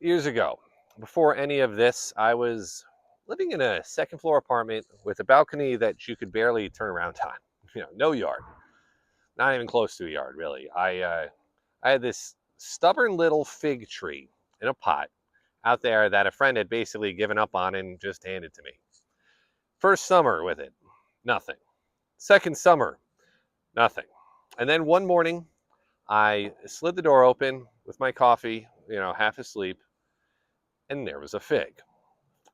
Years ago, before any of this, I was living in a second floor apartment with a balcony that you could barely turn around on. No yard, not even close to a yard, really. I had this stubborn little fig tree in a pot out there that a friend had basically given up on and just handed to me. First summer with it, nothing. Second summer, nothing. And then one morning, I slid the door open with my coffee, half asleep, and there was a fig.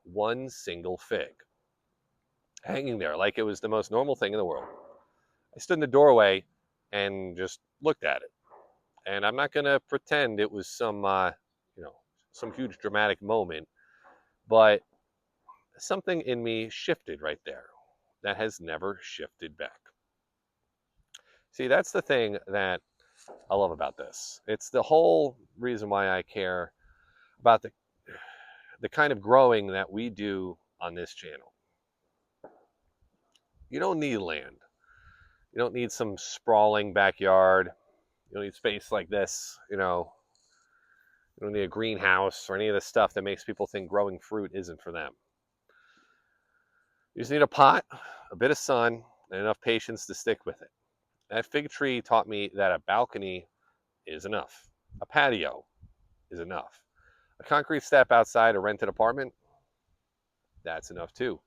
One single fig hanging there like it was the most normal thing in the world. I stood in the doorway and just looked at it. And I'm not going to pretend it was some huge dramatic moment, but something in me shifted right there that has never shifted back. See, that's the thing that I love about this. It's the whole reason why I care about the kind of growing that we do on this channel. You don't need land. You don't need some sprawling backyard. You don't need space like this. You don't need a greenhouse or any of the stuff that makes people think growing fruit isn't for them. You just need a pot, a bit of sun, and enough patience to stick with it. That fig tree taught me that a balcony is enough. A patio is enough. A concrete step outside a rented apartment, that's enough too.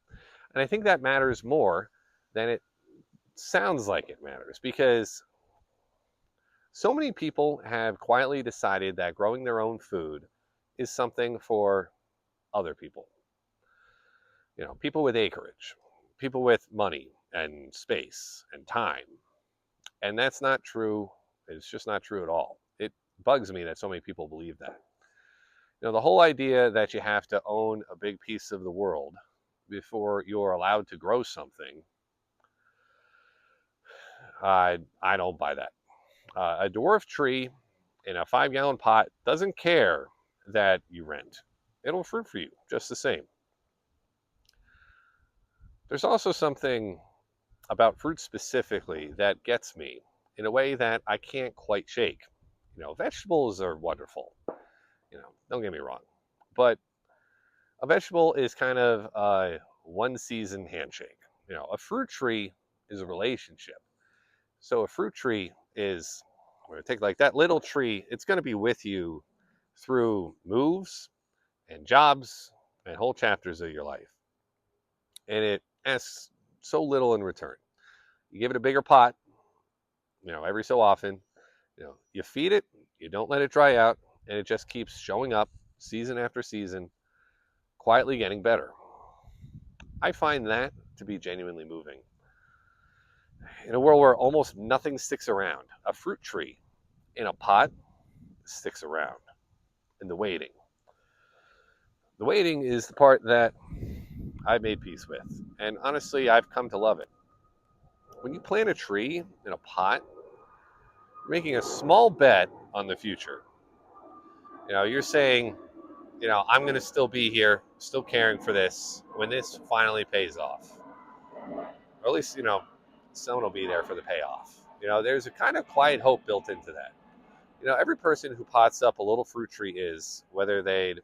And I think that matters more than it sounds like it matters, because so many people have quietly decided that growing their own food is something for other people. People with acreage, people with money and space and time. And that's not true. It's just not true at all. It bugs me that so many people believe that. The whole idea that you have to own a big piece of the world before you're allowed to grow something, I don't buy that. A dwarf tree in a 5-gallon pot doesn't care that you rent. It'll fruit for you just the same. There's also something about fruit specifically that gets me in a way that I can't quite shake. Vegetables are wonderful. Don't get me wrong. But a vegetable is kind of a one season handshake. A fruit tree is a relationship. So a fruit tree is, we're going to take like that little tree, it's going to be with you through moves and jobs and whole chapters of your life. And it asks so little in return. You give it a bigger pot, every so often, you feed it, you don't let it dry out, and it just keeps showing up season after season, quietly getting better. I find that to be genuinely moving. In a world where almost nothing sticks around, a fruit tree in a pot sticks around. And the waiting. The waiting is the part that I've made peace with. And honestly, I've come to love it. When you plant a tree in a pot, you're making a small bet on the future. You're saying, I'm going to still be here, still caring for this when this finally pays off. Or at least, someone will be there for the payoff. There's a kind of quiet hope built into that. Every person who pots up a little fruit tree is, whether they'd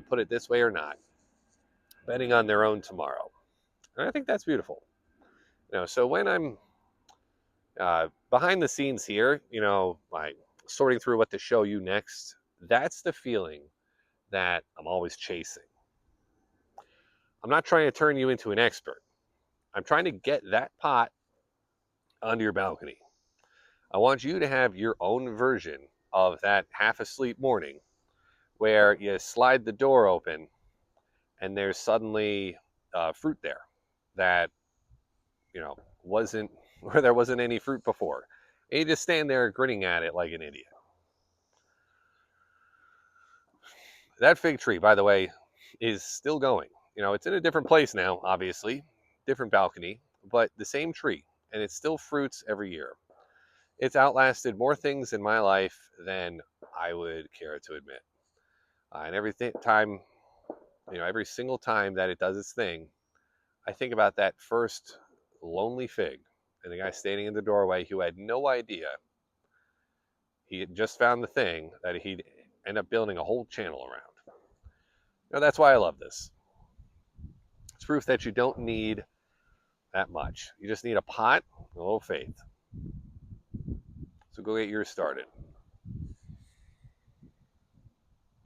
put it this way or not, betting on their own tomorrow. And I think that's beautiful. So when I'm behind the scenes here, like sorting through what to show you next, that's the feeling that I'm always chasing. I'm not trying to turn you into an expert. I'm trying to get that pot onto your balcony. I want you to have your own version of that half asleep morning where you slide the door open and there's suddenly fruit there that, wasn't, where there wasn't any fruit before. And you just stand there grinning at it like an idiot. That fig tree, by the way, is still going. It's in a different place now, obviously, different balcony, but the same tree, and it still fruits every year. It's outlasted more things in my life than I would care to admit. And every single time that it does its thing, I think about that first lonely fig and the guy standing in the doorway who had no idea he had just found the thing that he'd end up building a whole channel around. That's why I love this. It's proof that you don't need that much. You just need a pot and a little faith. So go get yours started.